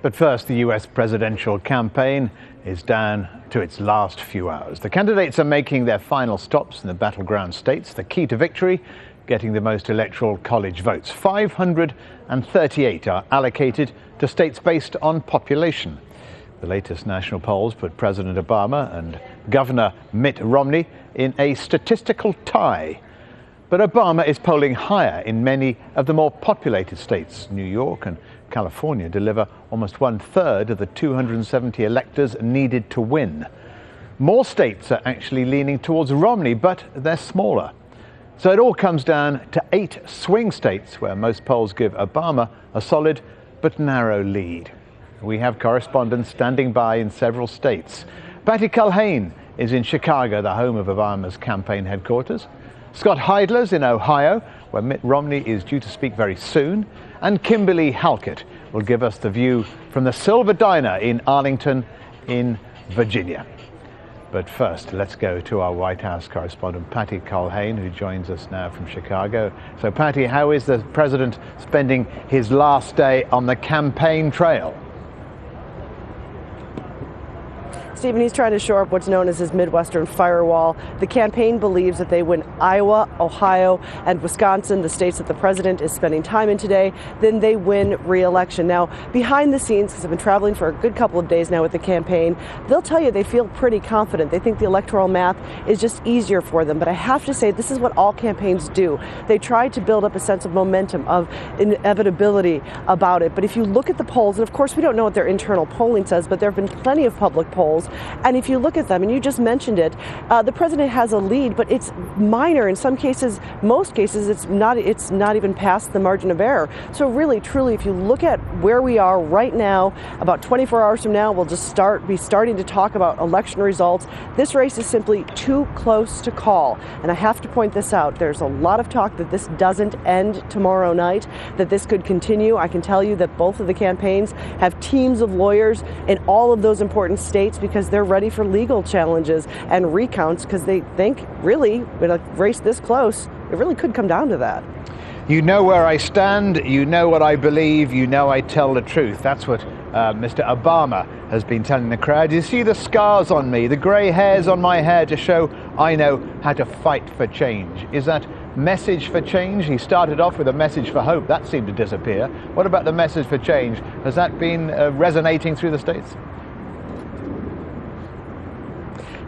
But first, the US presidential campaign is down to its last few hours. The candidates are making their final stops in the battleground states. The key to victory, getting the most electoral college votes. 538 are allocated to states based on population. The latest national polls put President Obama and Governor Mitt Romney in a statistical tie. But Obama is polling higher in many of the more populated states. New York and California deliver almost 1/3 of the 270 electors needed to win. More states are actually leaning towards Romney, but they're smaller. So it all comes down to 8 swing states where most polls give Obama a solid but narrow lead. We have correspondents standing by in several states. Culhane is in Chicago, the home of Obama's campaign headquarters. Scott Heidler's in Ohio, where Mitt Romney is due to speak very soon. And Kimberly Halkett will give us the view from the Silver Diner in Arlington in Virginia. But first, let's go to our White House correspondent, Culhane, who joins us now from Chicago. So, Patty, how is the president spending his last day on the campaign trail? Stephen, he's trying to shore up what's known as his Midwestern firewall. The campaign believes that they win Iowa, Ohio, and Wisconsin, the states that the president is spending time in today, then they win re-election. Now, behind the scenes, because I've been traveling for a good couple of days now with the campaign, they'll tell you they feel pretty confident. They think the electoral math is just easier for them. But I have to say, this is what all campaigns do. They try to build up a sense of momentum, of inevitability about it. But if you look at the polls, and of course we don't know what their internal polling says, but there have been plenty of public polls. And if you look at them, and you just mentioned it, the president has a lead, but it's minor. In some cases, most cases, it's not even past the margin of error. So really, truly, if you look at where we are right now, about 24 hours from now, we'll just be starting to talk about election results. This race is simply too close to call. And I have to point this out. There's a lot of talk that this doesn't end tomorrow night, that this could continue. I can tell you that both of the campaigns have teams of lawyers in all of those important states because they're ready for legal challenges and recounts because they think, really, with a race this close, it really could come down to that. You know where I stand, you know what I believe, you know I tell the truth. That's what Mr. Obama has been telling the crowd. You see the scars on me, the grey hairs on my hair to show I know how to fight for change. Is that message for change? He started off with a message for hope. That seemed to disappear. What about the message for change? Has that been resonating through the states?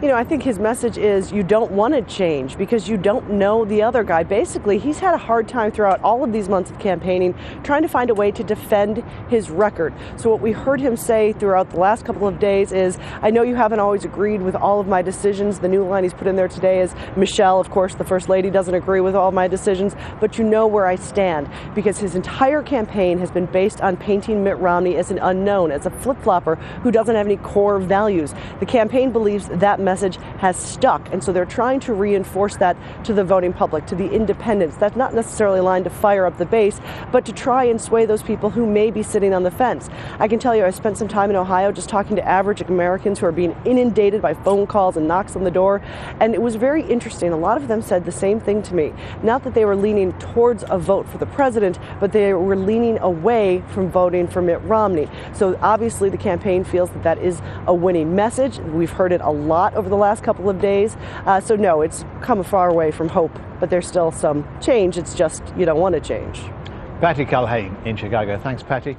You know, I think his message is you don't want to change because you don't know the other guy. Basically, he's had a hard time throughout all of these months of campaigning trying to find a way to defend his record. So what we heard him say throughout the last couple of days is, I know you haven't always agreed with all of my decisions. The new line he's put in there today is, Michelle, of course, the First Lady, doesn't agree with all my decisions, but you know where I stand. Because his entire campaign has been based on painting Mitt Romney as an unknown, as a flip-flopper who doesn't have any core values. The campaign believes that message has stuck, and so they're trying to reinforce that to the voting public, to the independents. That's not necessarily a line to fire up the base, but to try and sway those people who may be sitting on the fence. I can tell you, I spent some time in Ohio just talking to average Americans who are being inundated by phone calls and knocks on the door, and it was very interesting. A lot of them said the same thing to me. Not that they were leaning towards a vote for the president, but they were leaning away from voting for Mitt Romney. So obviously the campaign feels that that is a winning message. We've heard it a lot over the last couple of days. So no, it's come a far way from hope, but there's still some change. It's just you don't want to change. Culhane in Chicago. Thanks, Patty.